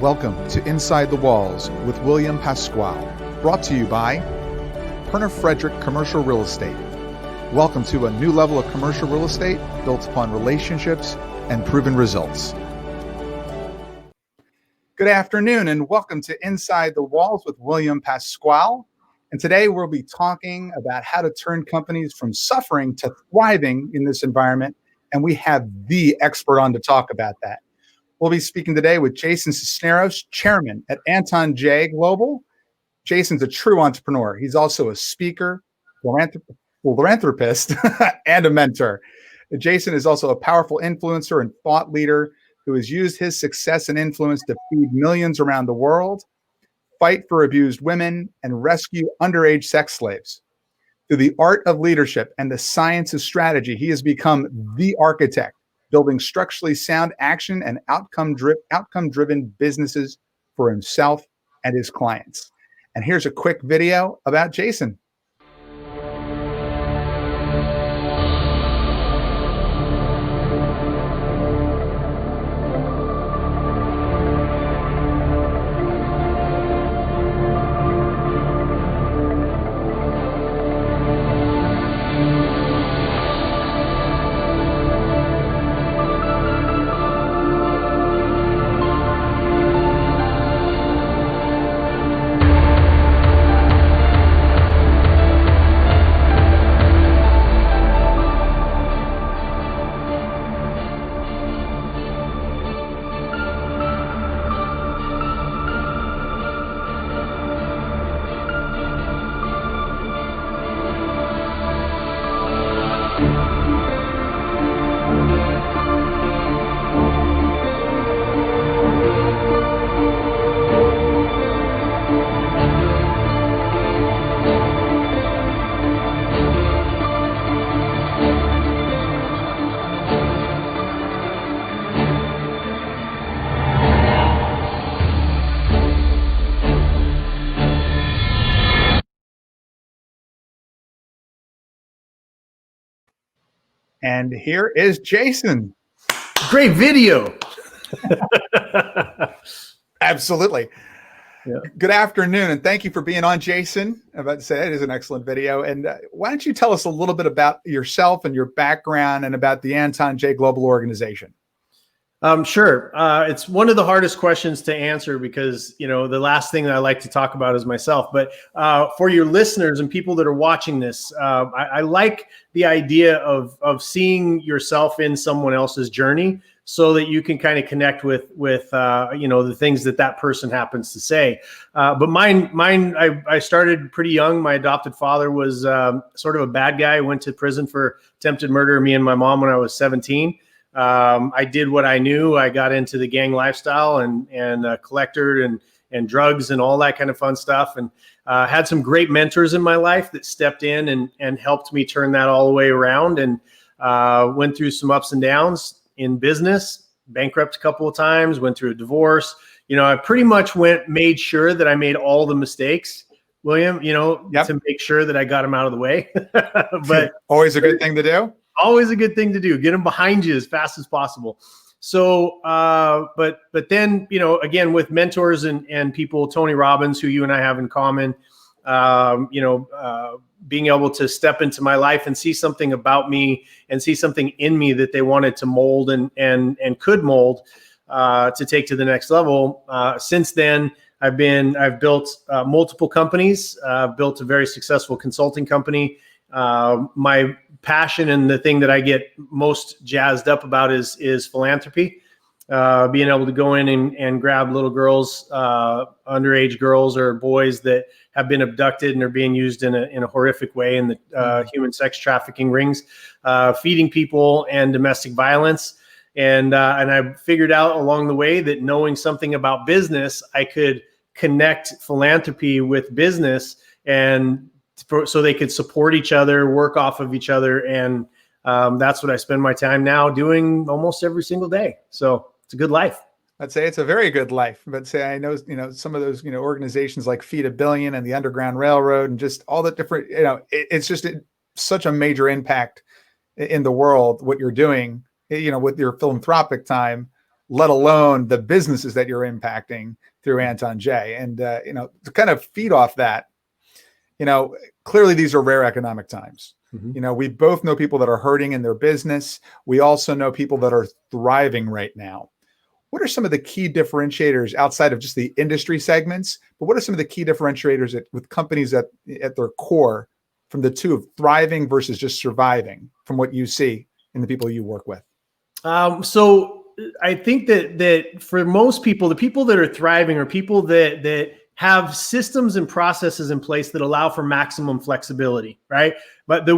Welcome to Inside the Walls with William Pasquale, brought to you by Perna Frederick Commercial Real Estate. Welcome to a new level of commercial real estate built upon relationships and proven results. Good afternoon and welcome to Inside the Walls with William Pasquale. And today we'll be talking about how to turn companies from suffering to thriving in this environment. And we have the expert on to talk about that. We'll be speaking today with Jason Sisneros, chairman at Anton Jae Global. Jason's a true entrepreneur. He's also a speaker, philanthropist, and a mentor. Jason is also a powerful influencer and thought leader who has used his success and influence to feed millions around the world, fight for abused women, and rescue underage sex slaves. Through the art of leadership and the science of strategy, he has become the architect, building structurally sound action and outcome-driven businesses for himself and his clients. And here's a quick video about Jason. And here is Jason. Great video. Absolutely. Yeah. Good afternoon, and thank you for being on, Jason. I'm about to say it is an excellent video. And why don't you tell us a little bit about yourself and your background and about the Anton Jae Global organization? Sure. It's one of the hardest questions to answer because, the last thing that I like to talk about is myself. But for your listeners and people that are watching this, I like the idea of seeing yourself in someone else's journey so that you can kind of connect with the things that person happens to say. But mine, I started pretty young. My adopted father was sort of a bad guy. Went to prison for attempted murder of me and my mom when I was 17. I did what I knew. I got into the gang lifestyle and collector and drugs and all that kind of fun stuff. And had some great mentors in my life that stepped in and helped me turn that all the way around. And went through some ups and downs in business, bankrupt a couple of times, went through a divorce. I pretty much made sure that I made all the mistakes, William, Yep. to make sure that I got them out of the way. But always a good thing to do. Always a good thing to do. Get them behind you as fast as possible. So, but then, again, with mentors and people, Tony Robbins, who you and I have in common, being able to step into my life and see something about me and see something in me that they wanted to mold and could mold to take to the next level. Since then, I've built multiple companies, built a very successful consulting company. My passion and the thing that I get most jazzed up about is philanthropy. Being able to go in and grab little girls, underage girls or boys that have been abducted and are being used in a horrific way in the human sex trafficking rings, feeding people and domestic violence. And I figured out along the way that knowing something about business, I could connect philanthropy with business so they could support each other, work off of each other. And that's what I spend my time now doing almost every single day. So it's a good life. I'd say it's a very good life. But say I know, some of those, organizations like Feed a Billion and the Underground Railroad and just all the different, it's just such a major impact in the world, what you're doing, with your philanthropic time. let alone the businesses that you're impacting through Anton Jae. And, to kind of feed off that, clearly these are rare economic times. Mm-hmm. We both know people that are hurting in their business. We also know people that are thriving right now. What are some of the key differentiators outside of just the industry segments? But what are some of the key differentiators with companies at their core from the two of thriving versus just surviving from what you see in the people you work with? So I think that for most people, the people that are thriving are people that have systems and processes in place that allow for maximum flexibility, right? But the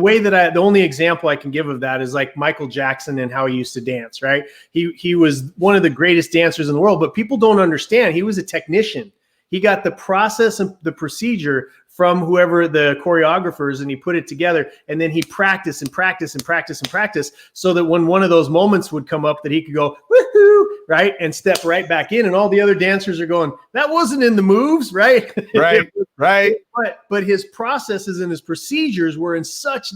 only example I can give of that is like Michael Jackson and how he used to dance, right? He was one of the greatest dancers in the world, but people don't understand he was a technician. He got the process and the procedure from whoever the choreographers, and he put it together, and then he practiced and practiced and practiced and practiced so that when one of those moments would come up that he could go, woohoo, right, and step right back in, and all the other dancers are going, that wasn't in the moves, right? Right. But his processes and his procedures were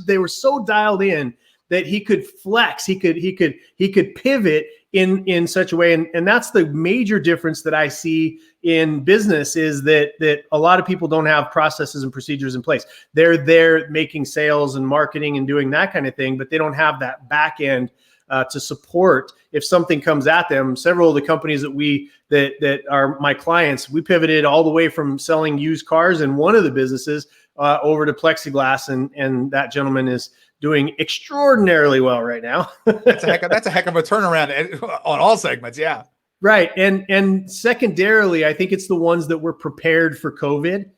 they were so dialed in that he could flex, he could pivot in such a way. And that's the major difference that I see in business, is that a lot of people don't have processes and procedures in place. They're there making sales and marketing and doing that kind of thing, but they don't have that back end to support if something comes at them. Several of the companies that are my clients, we pivoted all the way from selling used cars in one of the businesses over to plexiglass, and that gentleman is doing extraordinarily well right now. That's a heck of a turnaround on all segments. Yeah. Right. And secondarily, I think it's the ones that were prepared for COVID.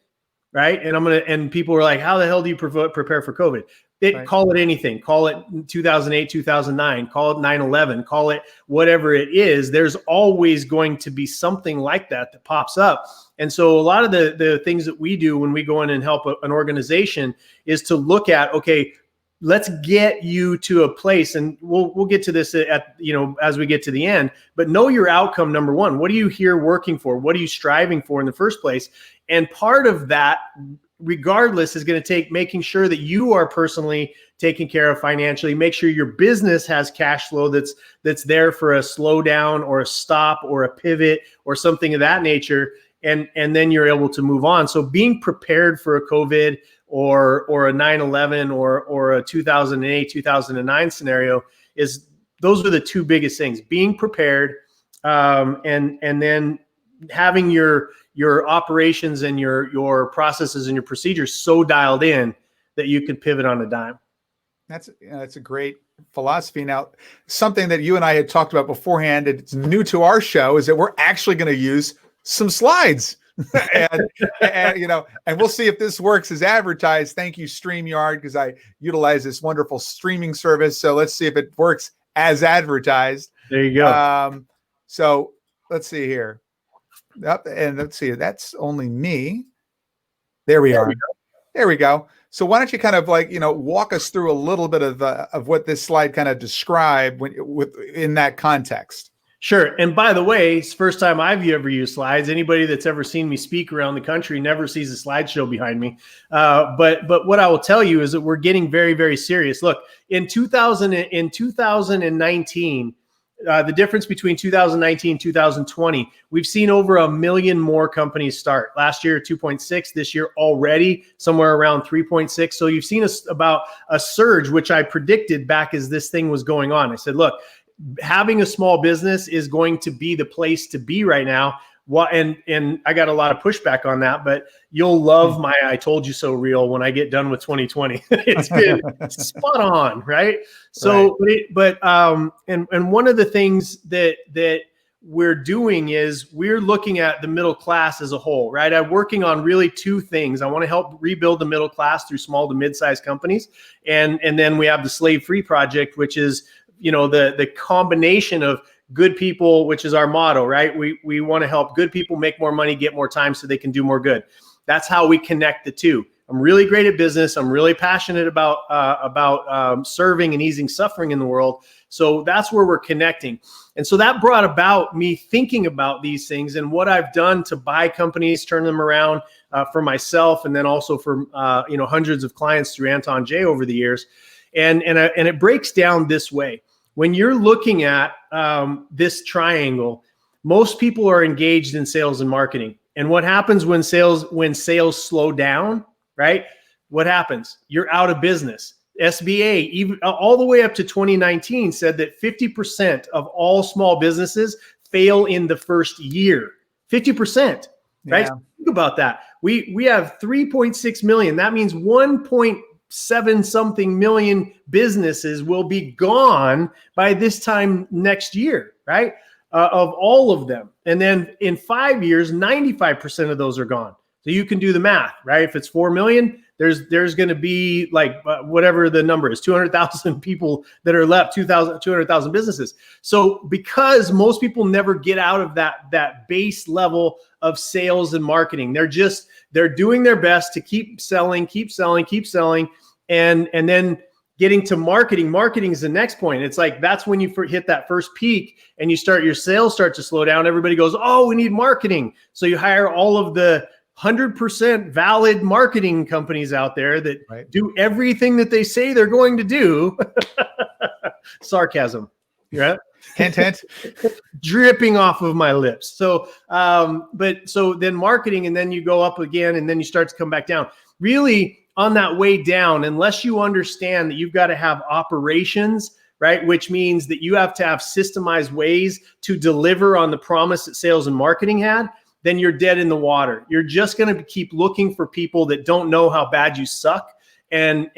Right. And people were like, how the hell do you prepare for COVID? Right. Call it anything, call it 2008, 2009, call it 9/11, call it whatever it is. There's always going to be something like that pops up. And so a lot of the things that we do when we go in and help an organization is to look at, okay, let's get you to a place, and we'll get to this as we get to the end, but know your outcome. Number one, what are you here working for? What are you striving for in the first place? And part of that, regardless, is going to take making sure that you are personally taken care of financially, make sure your business has cash flow that's there for a slowdown or a stop or a pivot or something of that nature. And then you're able to move on. So being prepared for a COVID or a 9/11 or a 2008, 2009 scenario those are the two biggest things: being prepared, and then having your operations and your processes and your procedures so dialed in that you can pivot on a dime. That's a great philosophy. Now, something that you and I had talked about beforehand, it's new to our show, is that we're actually going to use some slides. and we'll see if this works as advertised. Thank you, StreamYard, because I utilize this wonderful streaming service. So let's see if it works as advertised. There you go. So let's see here. And let's see, that's only me. There we are. There we go. So why don't you kind of walk us through a little bit of what this slide kind of described in that context. Sure. And by the way, it's the first time I've ever used slides. Anybody that's ever seen me speak around the country never sees a slideshow behind me. But what I will tell you is that we're getting very, very serious. Look, in 2019, the difference between 2019 and 2020, we've seen over 1 million more companies start. Last year, 2.6. This year already somewhere around 3.6. So you've seen about a surge, which I predicted back as this thing was going on. I said, look, having a small business is going to be the place to be right now. And I got a lot of pushback on that, but you'll love my "I told you so" reel when I get done with 2020. It's been spot on, right? So, right. And one of the things that we're doing is we're looking at the middle class as a whole, right? I'm working on really two things. I want to help rebuild the middle class through small to mid-sized companies, and then we have the Slave-Free Project, which is the combination of good people, which is our motto, right? We want to help good people make more money, get more time so they can do more good. That's how we connect the two. I'm really great at business. I'm really passionate about serving and easing suffering in the world. So that's where we're connecting. And so that brought about me thinking about these things and what I've done to buy companies, turn them around for myself, and then also for hundreds of clients through AntonJae over the years. And it breaks down this way. When you're looking at this triangle, most people are engaged in sales and marketing. And what happens when sales slow down, right? What happens? You're out of business. SBA, even all the way up to 2019, said that 50% of all small businesses fail in the first year. 50%, right? Yeah. So think about that. We have 3.6 million. That means 1.7 something million businesses will be gone by this time next year, right? Of all of them. And then in 5 years, 95% of those are gone. So you can do the math, right? If it's 4 million, there's going to be like whatever the number is, 200,000 people that are left, 200,000 businesses. So because most people never get out of that base level of sales and marketing, they're doing their best to keep selling, and then getting to marketing. Marketing is the next point. It's like that's when you hit that first peak and your sales start to slow down. Everybody goes, oh, we need marketing. So you hire all of the 100% valid marketing companies out there that do everything that they say they're going to do. Sarcasm, right? Hint, hint. Dripping off of my lips. So then marketing, and then you go up again, and then you start to come back down. Really, on that way down, unless you understand that you've got to have operations, right? Which means that you have to have systemized ways to deliver on the promise that sales and marketing had, then you're dead in the water. You're just going to keep looking for people that don't know how bad you suck, and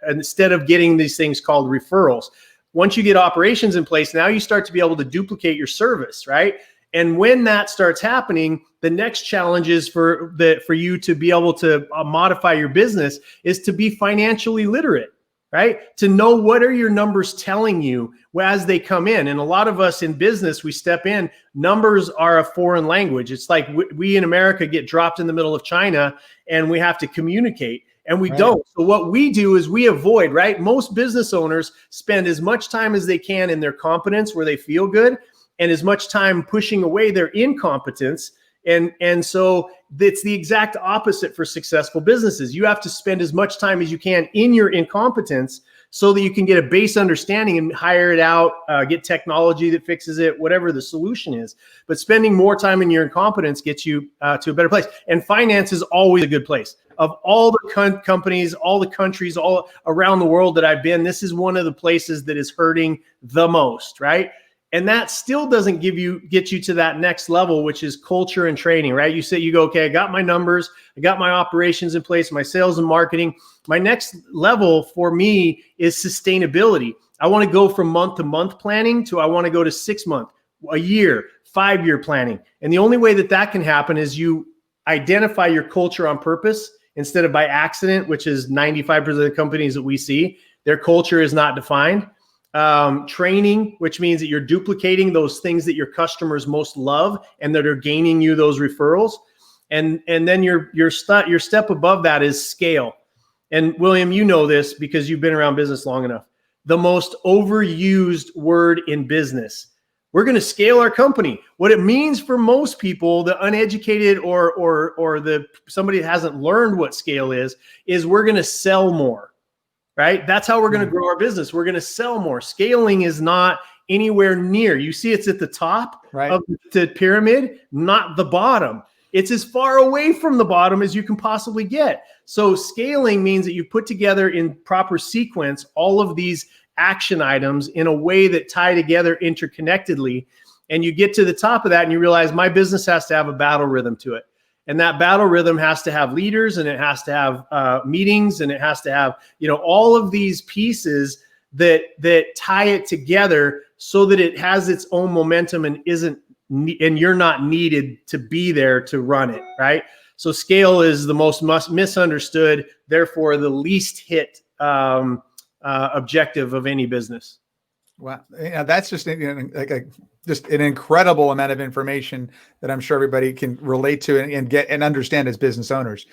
instead of getting these things called referrals. Once you get operations in place, now you start to be able to duplicate your service, right? And when that starts happening, the next challenge is for you to be able to modify your business is to be financially literate, right? To know what are your numbers telling you as they come in. And a lot of us in business, we step in, numbers are a foreign language. It's like we in America get dropped in the middle of China and we have to communicate. And we don't. So what we do is we avoid, right? Most business owners spend as much time as they can in their competence where they feel good, and as much time pushing away their incompetence. And so it's the exact opposite for successful businesses. You have to spend as much time as you can in your incompetence so that you can get a base understanding and hire it out, get technology that fixes it, whatever the solution is. But spending more time in your incompetence gets you to a better place. And finance is always a good place. Of all the companies, all the countries, all around the world that I've been, this is one of the places that is hurting the most, right? And that still doesn't get you to that next level, which is culture and training, right? You go, okay, I got my numbers, I got my operations in place, my sales and marketing. My next level for me is sustainability. I want to go from month to month planning to I want to go to 6 month, a year, 5-year planning. And the only way that can happen is you identify your culture on purpose instead of by accident, which is 95% of the companies that we see, their culture is not defined. Training, which means that you're duplicating those things that your customers most love and that are gaining you those referrals. And then your step above that is scale. And William, you know this because you've been around business long enough. The most overused word in business. We're going to scale our company. What it means for most people, the uneducated or somebody that hasn't learned what scale is we're going to sell more. Right? That's how we're going to grow our business. We're going to sell more. Scaling is not anywhere near. You see, it's at the top of the pyramid, not the bottom. It's as far away from the bottom as you can possibly get. So scaling means that you put together in proper sequence all of these action items in a way that tie together interconnectedly. And you get to the top of that and you realize my business has to have a battle rhythm to it. And that battle rhythm has to have leaders, and it has to have meetings, and it has to have, all of these pieces that tie it together so that it has its own momentum and you're not needed to be there to run it, right? So scale is the most misunderstood, therefore the least hit objective of any business. Wow, that's just just an incredible amount of information that I'm sure everybody can relate to and get and understand as business owners.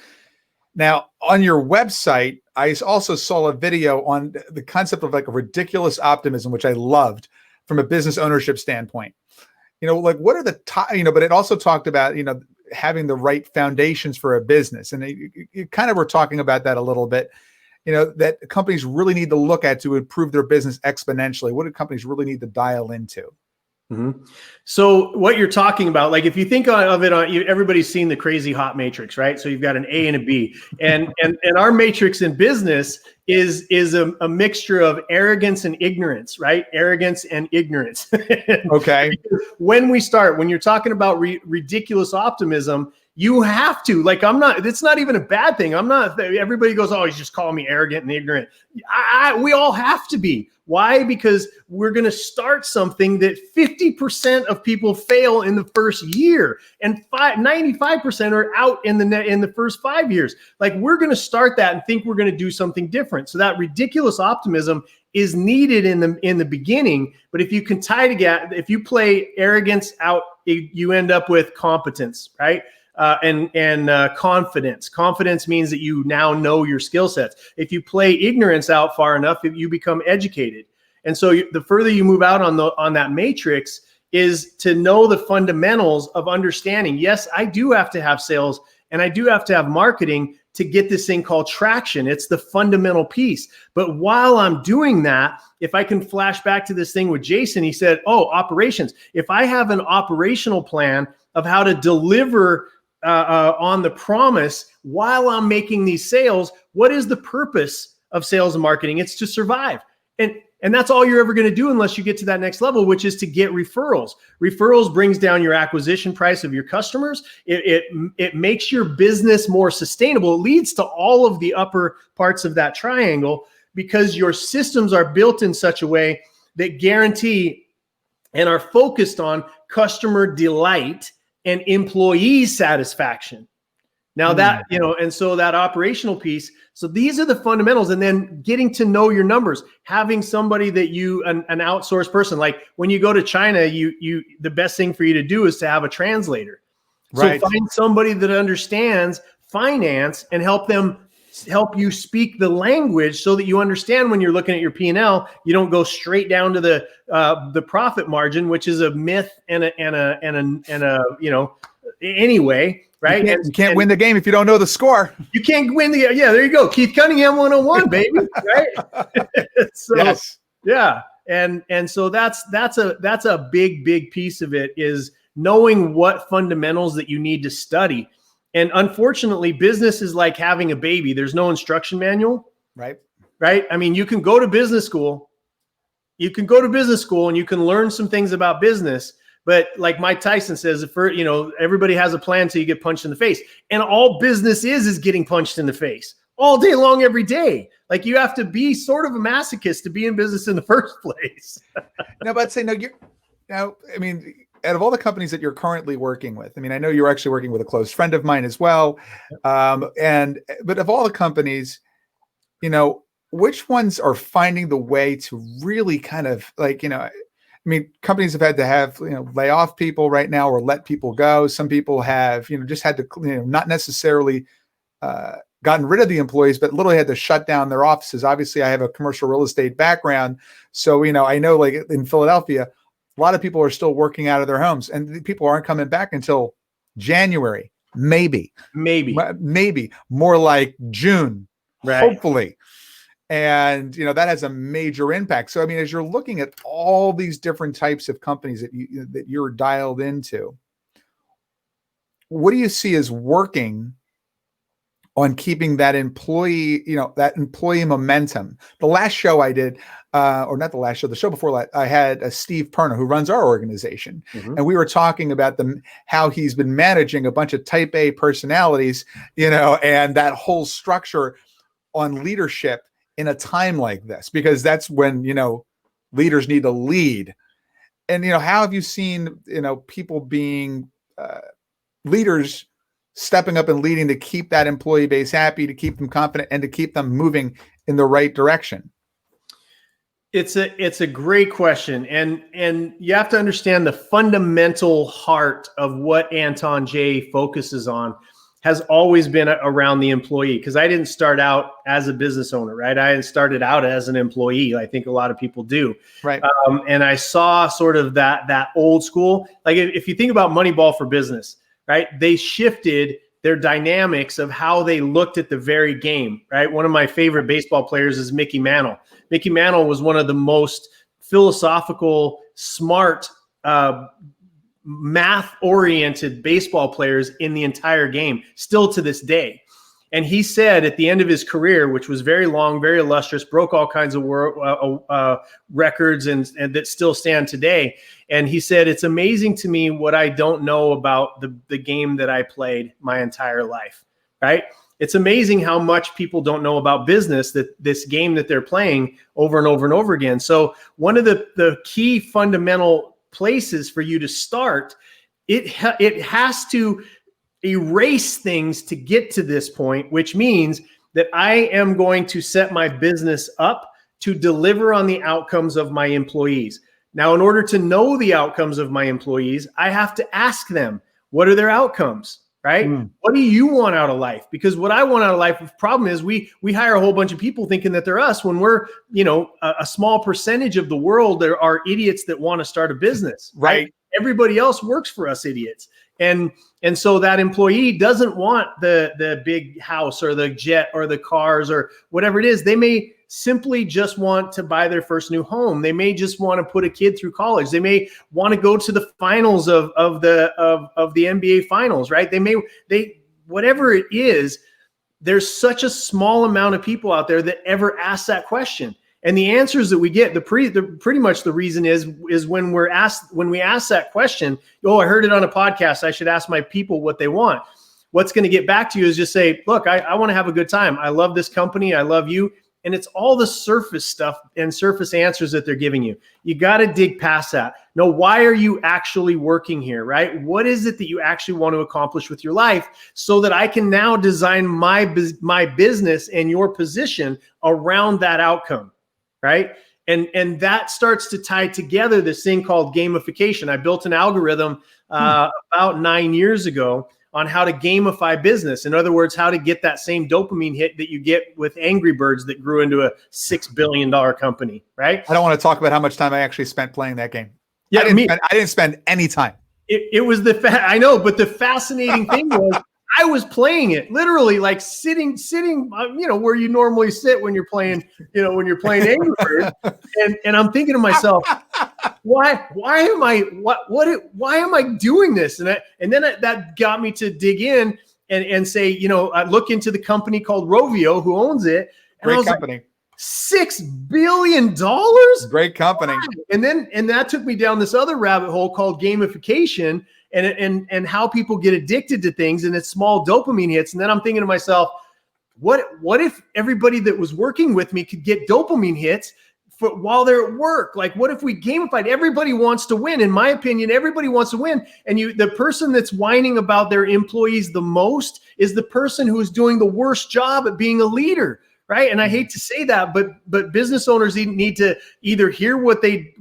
Now, on your website, I also saw a video on the concept of like a ridiculous optimism, which I loved from a business ownership standpoint. What are the top? But it also talked about having the right foundations for a business, and you kind of were talking about that a little bit. that companies really need to look at to improve their business exponentially? What do companies really need to dial into? Mm-hmm. So what you're talking about, like if you think of it everybody's seen the crazy hot matrix, right? So you've got an A and a B, and our matrix in business is a mixture of arrogance and ignorance, right? Arrogance and ignorance. Okay. When you're talking about ridiculous optimism, you have to, like, it's not even a bad thing. Everybody goes, oh, he's just calling me arrogant and ignorant. We all have to be. Why? Because we're going to start something that 50% of people fail in the first year, and 95% are out in the first 5 years. Like, we're going to start that and think we're going to do something different. So that ridiculous optimism is needed in the beginning. But if you can if you play arrogance out, you end up with competence, right? And confidence. Confidence means that you now know your skill sets. If you play ignorance out far enough, you become educated. And so the further you move out on that matrix is to know the fundamentals of understanding. Yes, I do have to have sales and I do have to have marketing to get this thing called traction. It's the fundamental piece. But while I'm doing that, if I can flash back to this thing with Jason, he said, operations. If I have an operational plan of how to deliver on the promise while I'm making these sales, what is the purpose of sales and marketing? It's to survive. And that's all you're ever going to do unless you get to that next level, which is to get referrals. Referrals brings down your acquisition price of your customers. It makes your business more sustainable. It leads to all of the upper parts of that triangle because your systems are built in such a way that guarantee and are focused on customer delight and employee satisfaction. Now that, and so that operational piece, so these are the fundamentals. And then getting to know your numbers, having somebody that an outsourced person, like when you go to China, the best thing for you to do is to have a translator. Right. So find somebody that understands finance and help you speak the language so that you understand when you're looking at your P&L, you don't go straight down to the profit margin, which is a myth and a anyway, right? You can't win the game if you don't know the score. You can't win there you go. Keith Cunningham 101, baby. Right. So, yes. Yeah. And so that's a big piece of it, is knowing what fundamentals that you need to study. And unfortunately, business is like having a baby. There's no instruction manual. Right. I mean, you can go to business school. And you can learn some things about business. But like Mike Tyson says, everybody has a plan till you get punched in the face. And all business is getting punched in the face all day long, every day. Like, you have to be sort of a masochist to be in business in the first place. No, but I'd say, I mean, out of all the companies that you're currently working with, I mean, I know you're actually working with a close friend of mine as well. But of all the companies, which ones are finding the way to really kind of I mean, companies have had to have, lay off people right now or let people go. Some people have, just had to, not necessarily gotten rid of the employees, but literally had to shut down their offices. Obviously, I have a commercial real estate background. So, I know, like in Philadelphia, a lot of people are still working out of their homes, and the people aren't coming back until January, maybe more like June, right. Hopefully. And, that has a major impact. So, I mean, as you're looking at all these different types of companies that you're dialed into, what do you see as working on keeping that employee, that employee momentum? The last show I did, or not the last show, the show before that, I had Steve Perna, who runs our organization. Mm-hmm. And we were talking about how he's been managing a bunch of type A personalities, and that whole structure on leadership in a time like this, because that's when, leaders need to lead. And, how have you seen, people being leaders stepping up and leading to keep that employee base happy, to keep them confident, and to keep them moving in the right direction? It's a great question. And you have to understand the fundamental heart of what Anton Jae focuses on has always been around the employee, because I didn't start out as a business owner, right? I started out as an employee. I think a lot of people do. Right. And I saw sort of that old school, like if you think about Moneyball for Business, right? They shifted their dynamics of how they looked at the very game, right? One of my favorite baseball players is Mickey Mantle. Mickey Mantle was one of the most philosophical, smart, math-oriented baseball players in the entire game, still to this day. And he said at the end of his career, which was very long, very illustrious, broke all kinds of records and that still stand today. And he said, it's amazing to me what I don't know about the game that I played my entire life, right? It's amazing how much people don't know about business, that this game that they're playing over and over and over again. So one of the key fundamental places for you to start, it has to erase things to get to this point, which means that I am going to set my business up to deliver on the outcomes of my employees. Now, in order to know the outcomes of my employees, I have to ask them, what are their outcomes, right? What do you want out of life? Because what I want out of life, the problem is we hire a whole bunch of people thinking that they're us when we're, a small percentage of the world, there are idiots that want to start a business, right? Everybody else works for us idiots. And so that employee doesn't want the big house or the jet or the cars or whatever it is. They may simply just want to buy their first new home. They may just want to put a kid through college. They may want to go to the finals of the NBA finals, right? Whatever it is, there's such a small amount of people out there that ever ask that question. And the answers that we get, pretty much the reason is when we ask that question, oh, I heard it on a podcast, I should ask my people what they want. What's going to get back to you is just say, look, I want to have a good time. I love this company. I love you. And it's all the surface stuff and surface answers that they're giving you. You got to dig past that. No, why are you actually working here, right? What is it that you actually want to accomplish with your life so that I can now design my business and your position around that outcome? Right. And that starts to tie together this thing called gamification. I built an algorithm about 9 years ago on how to gamify business. In other words, how to get that same dopamine hit that you get with Angry Birds that grew into a $6 billion company. Right. I don't want to talk about how much time I actually spent playing that game. Yeah, I didn't spend any time. It was I know, but the fascinating thing was I was playing it literally like sitting, where you normally sit when you're playing, Angry Birds. And I'm thinking to myself, why am I doing this? And then that got me to dig in and say, I look into the company called Rovio who owns it. And Great company. Like, $6 billion. Great company. And that took me down this other rabbit hole called gamification. And how people get addicted to things and it's small dopamine hits. And then I'm thinking to myself, what if everybody that was working with me could get dopamine hits while they're at work? Like, what if we gamified? Everybody wants to win. In my opinion, everybody wants to win. And the person that's whining about their employees the most is the person who is doing the worst job at being a leader. Right. And I hate to say that, but business owners need to either hear what they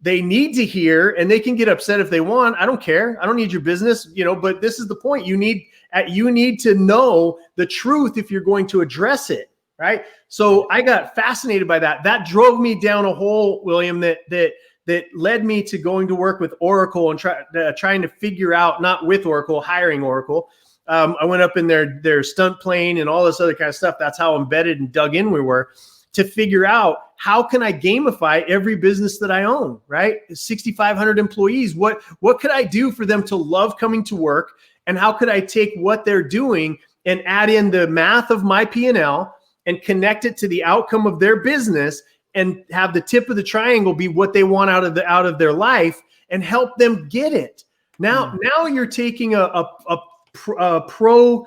need to hear, and they can get upset if they want. I don't care. I don't need your business, but this is the point. You need to know the truth if you're going to address it. Right. So I got fascinated by that. That drove me down a hole, William, that led me to going to work with Oracle and trying to figure out, not with Oracle, hiring Oracle. I went up in their stunt plane and all this other kind of stuff. That's how embedded and dug in we were to figure out, how can I gamify every business that I own, right? 6,500 employees. What could I do for them to love coming to work? And how could I take what they're doing and add in the math of my P&L and connect it to the outcome of their business and have the tip of the triangle be what they want out of their life and help them get it. Now you're taking a pro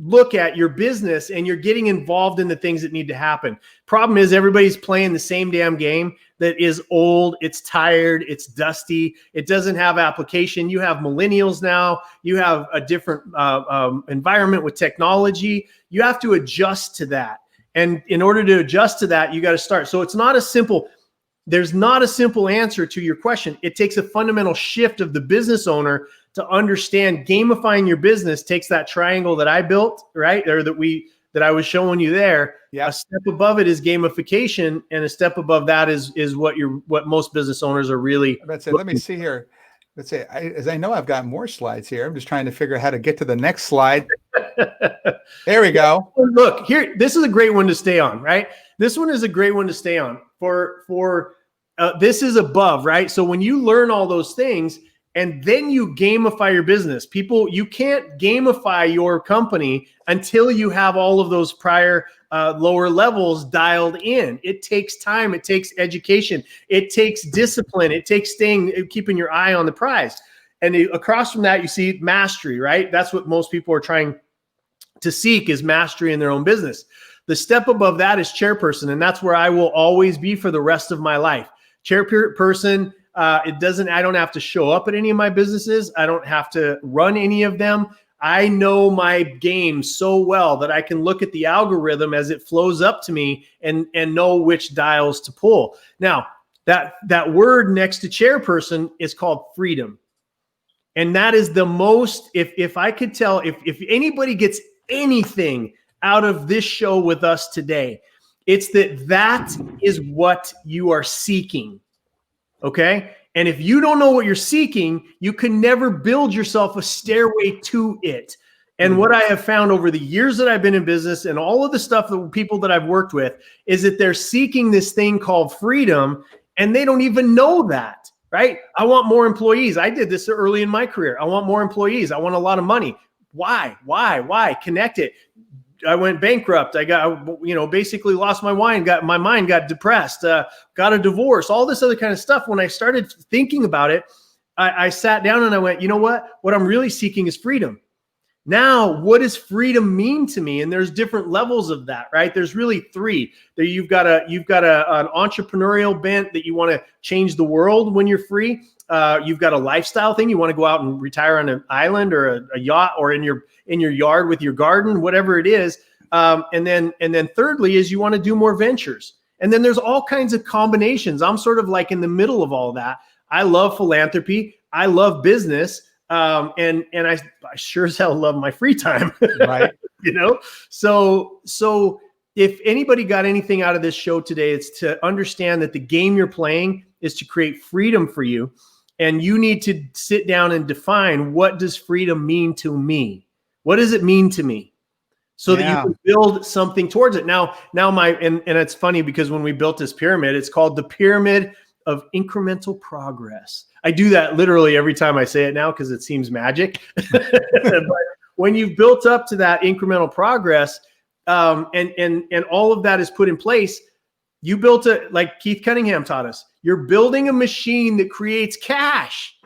look at your business and you're getting involved in the things that need to happen. Problem is everybody's playing the same damn game that is old, it's tired, it's dusty, it doesn't have application. You have millennials now, you have a different environment with technology. You have to adjust to that. And in order to adjust to that, you got to start. So there's not a simple answer to your question. It takes a fundamental shift of the business owner to understand gamifying your business takes that triangle that I built, right? Or that I was showing you there. Yeah. A step above it is gamification, and a step above that is what most business owners are really. Let me see here. Let's say, as I know, I've got more slides here. I'm just trying to figure out how to get to the next slide. There we go. Look here. This is a great one to stay on, right? This one is a great one to stay on this is above, right? So when you learn all those things and then you gamify your business, you can't gamify your company until you have all of those prior lower levels dialed in. It takes time. It takes education. It takes discipline. It takes keeping your eye on the prize. And across from that, you see mastery, right? That's what most people are trying to seek, is mastery in their own business. The step above that is chairperson. And that's where I will always be for the rest of my life. Chairperson, I don't have to show up at any of my businesses. I don't have to run any of them. I know my game so well that I can look at the algorithm as it flows up to me and know which dials to pull. Now, that word next to chairperson is called freedom. And that is the most, if I could tell, if anybody gets anything out of this show with us today, it's that is what you are seeking. Okay. And if you don't know what you're seeking, you can never build yourself a stairway to it. And what I have found over the years that I've been in business and all of the stuff, the people that I've worked with, is that they're seeking this thing called freedom and they don't even know that, right? I want more employees. I did this early in my career. I want more employees. I want a lot of money. Why? Connect it. I went bankrupt. I got, basically lost my mind, got depressed, got a divorce, all this other kind of stuff. When I started thinking about it, I sat down and I went, you know what? What I'm really seeking is freedom. Now, what does freedom mean to me? And there's different levels of that, right? There's really three. There you've got an entrepreneurial bent that you want to change the world when you're free. You've got a lifestyle thing. You want to go out and retire on an island or a yacht or in your yard with your garden, whatever it is. And then thirdly is you want to do more ventures. And then there's all kinds of combinations. I'm sort of like in the middle of all that. I love philanthropy. I love business. And I sure as hell love my free time. Right. So if anybody got anything out of this show today, it's to understand that the game you're playing is to create freedom for you. And you need to sit down and define, what does freedom mean to me? What does it mean to me? So that you can build something towards it. Now and it's funny because when we built this pyramid, it's called the pyramid of incremental progress. I do that literally every time I say it now because it seems magic. But when you've built up to that incremental progress, and all of that is put in place, you built like Keith Cunningham taught us, you're building a machine that creates cash.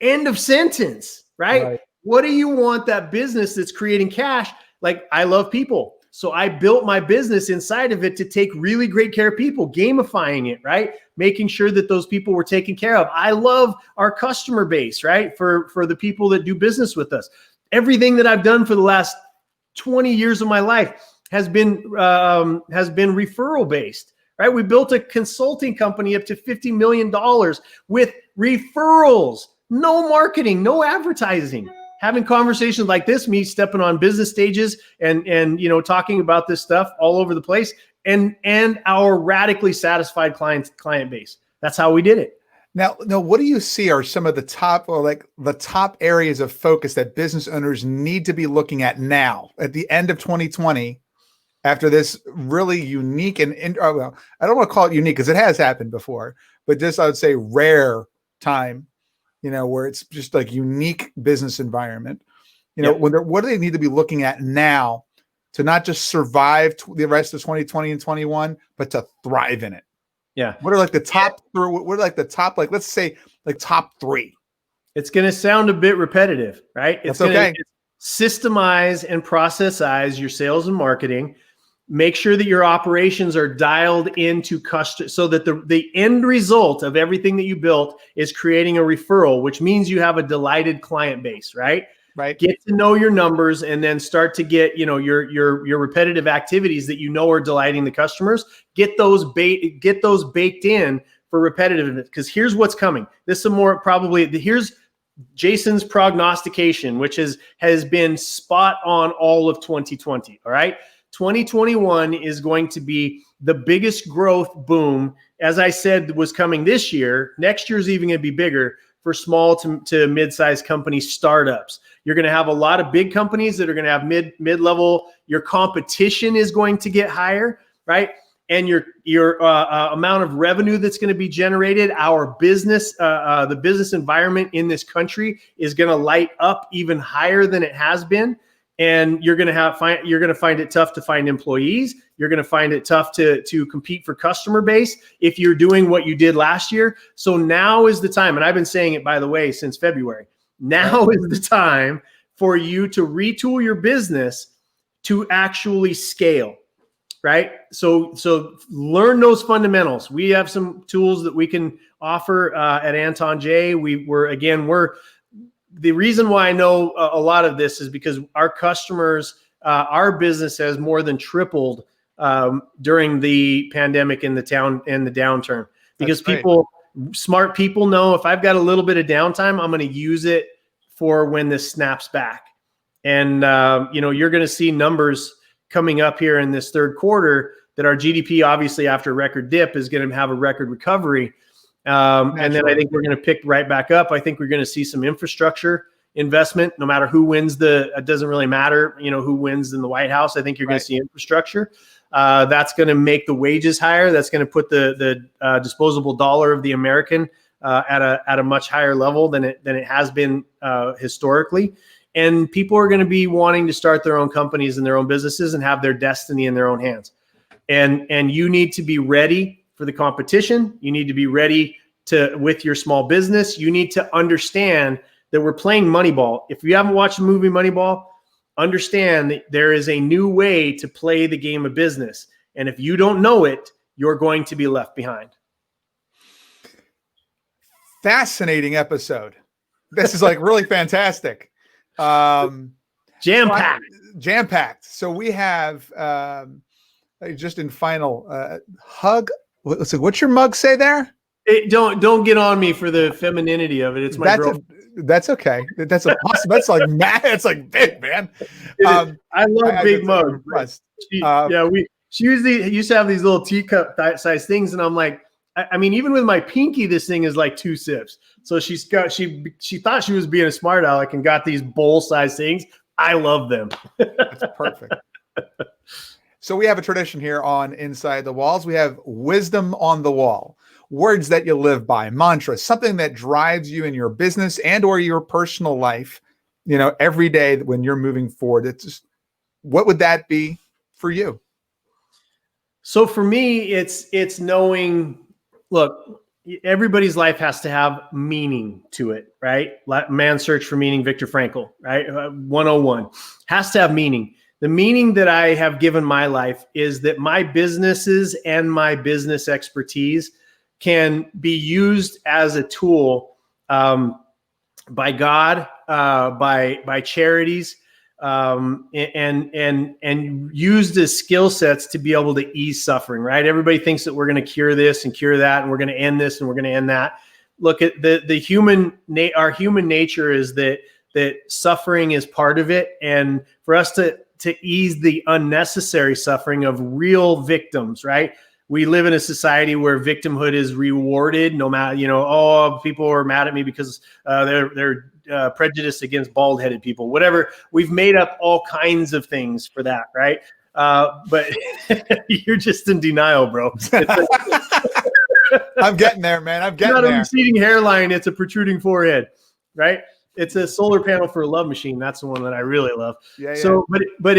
End of sentence, right? What do you want that business that's creating cash? Like, I love people. So I built my business inside of it to take really great care of people, gamifying it, right? Making sure that those people were taken care of. I love our customer base, right? For the people that do business with us. Everything that I've done for the last 20 years of my life has been referral based, right? We built a consulting company up to $50 million with referrals, no marketing, no advertising. Having conversations like this, me stepping on business stages and talking about this stuff all over the place, and our radically satisfied client base. That's how we did it. Now, what do you see are some of the top areas of focus that business owners need to be looking at now at the end of 2020, after this really unique I don't want to call it unique because it has happened before, but just, I would say, rare time, where it's just like unique business environment, what do they need to be looking at now to not just survive the rest of 2020 and 21, but to thrive in it? Yeah. What are like the top let's say like top three? It's going to sound a bit repetitive, right? It's okay. Systemize and processize your sales and marketing. Make sure that your operations are dialed into customer, so that the end result of everything that you built is creating a referral, which means you have a delighted client base, right? Right. Get to know your numbers and then start to get, your repetitive activities that are delighting the customers. Get those baked in for repetitiveness, because here's what's coming. This is here's Jason's prognostication, which has been spot on all of 2020. All right. 2021 is going to be the biggest growth boom, as I said, was coming this year. Next year is even going to be bigger. for small to mid-sized company startups. You're going to have a lot of big companies that are going to have mid-level. Your competition is going to get higher, right? And your amount of revenue that's going to be generated, our business, the business environment in this country is going to light up even higher than it has been. And you're going to find it tough to find employees. You're going to find it tough to compete for customer base if you're doing what you did last year. So now is the time, and I've been saying it, by the way, since February. Now is the time for you to retool your business to actually scale, right? So learn those fundamentals. We have some tools that we can offer at AntonJae. We're the reason why I know a lot of this is because our customers, our business has more than tripled during the pandemic and the downturn, because smart people know if I've got a little bit of downtime, I'm going to use it for when this snaps back. And, you're going to see numbers coming up here in this third quarter that our GDP, obviously after a record dip, is going to have a record recovery. And then I think we're going to pick right back up. I think we're going to see some infrastructure investment, no matter who wins it doesn't really matter, who wins in the White House. I think you're going to see infrastructure. That's going to make the wages higher. That's going to put the disposable dollar of the American at a much higher level than it has been historically. And people are going to be wanting to start their own companies and their own businesses and have their destiny in their own hands. And you need to be ready for the competition. You need to be ready with your small business. You need to understand that we're playing Moneyball. If you haven't watched the movie Moneyball, understand that there is a new way to play the game of business. And if you don't know it, you're going to be left behind. Fascinating episode. This is like really fantastic. Jam-packed. So we have just in final hug. Let's see, what's your mug say there? Don't get on me for the femininity of it. It's my girl. That's okay. That's awesome. That's like mad. It's like big, man. I love big mugs. She usually used to have these little teacup size things, and I'm like, I mean, even with my pinky, this thing is like 2 sips. So she thought she was being a smart aleck and got these bowl size things. I love them. That's perfect. So we have a tradition here on Inside the Walls. We have wisdom on the wall, words that you live by, mantras, something that drives you in your business and or your personal life, every day when you're moving forward. It's just, what would that be for you? So for me, it's knowing, look, everybody's life has to have meaning to it, right? Man's Search for Meaning, Viktor Frankl, right? 101 has to have meaning. The meaning that I have given my life is that my businesses and my business expertise can be used as a tool by God, by charities, and used as skill sets to be able to ease suffering, right? Everybody thinks that we're going to cure this and cure that, and we're going to end this and we're going to end that. Look at our human nature is that suffering is part of it. And for us to ease the unnecessary suffering of real victims, right? We live in a society where victimhood is rewarded, no matter, people are mad at me because they're prejudiced against bald-headed people, whatever. We've made up all kinds of things for that, right? But you're just in denial, bro. I'm getting there, man. I'm getting there. It's not a receding hairline. It's a protruding forehead, right? It's a solar panel for a love machine. That's the one that I really love. Yeah. So, but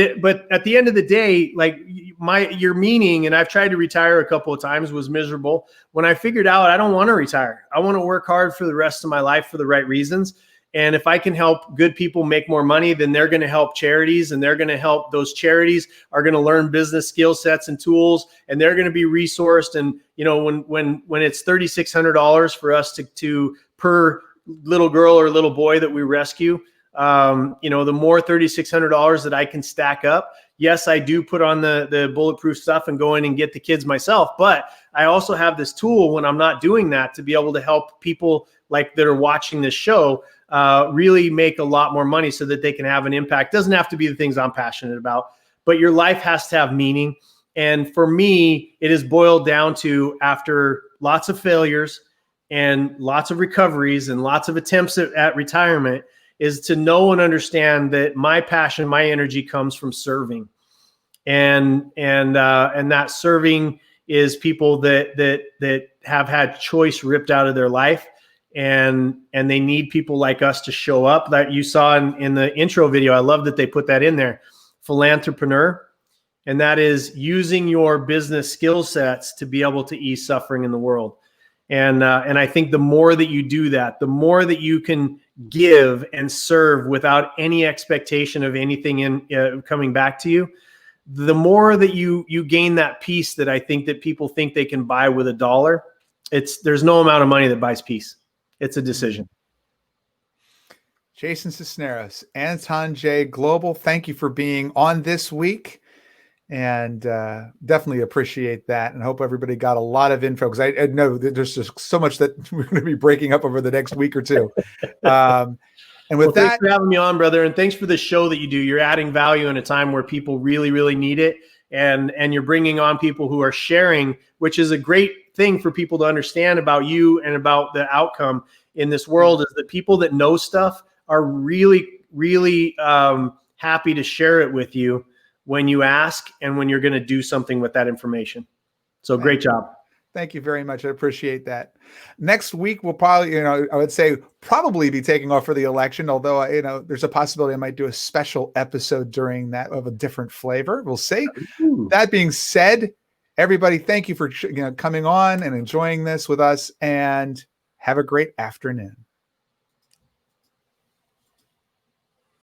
at the end of the day, like your meaning, and I've tried to retire a couple of times, was miserable. When I figured out I don't want to retire, I want to work hard for the rest of my life for the right reasons. And if I can help good people make more money, then they're going to help charities, and they're going to help those charities are going to learn business skill sets and tools, and they're going to be resourced. And when it's $3,600 for us to per little girl or little boy that we rescue, the more $3,600 that I can stack up. Yes, I do put on the bulletproof stuff and go in and get the kids myself, but I also have this tool when I'm not doing that to be able to help people like that are watching this show really make a lot more money so that they can have an impact. Doesn't have to be the things I'm passionate about, but your life has to have meaning. And for me, it is boiled down to, after lots of failures and lots of recoveries and lots of attempts at retirement is to know and understand that my passion, my energy comes from serving, and that serving is people that have had choice ripped out of their life, and they need people like us to show up. That you saw in the intro video. I love that they put that in there, philanthropreneur, and that is using your business skill sets to be able to ease suffering in the world. And I think the more that you do that, the more that you can give and serve without any expectation of anything coming back to you, the more that you gain that peace that I think that people think they can buy with $1. There's no amount of money that buys peace. It's a decision. Jason Sisneros, Anton Jae Global, thank you for being on this week. And definitely appreciate that, and hope everybody got a lot of info, because I know that there's just so much that we're going to be breaking up over the next week or two. And with that, thanks for having me on, brother, and thanks for the show that you do. You're adding value in a time where people really, really need it, and you're bringing on people who are sharing, which is a great thing for people to understand about you and about the outcome in this world. Is that people that know stuff are really, really happy to share it with you when you ask and when you're going to do something with that information. So great job. Thank you very much. I appreciate that. Next week, we'll probably, I would say probably be taking off for the election, although, there's a possibility I might do a special episode during that of a different flavor. We'll see. Ooh. That being said, everybody, thank you for coming on and enjoying this with us, and have a great afternoon.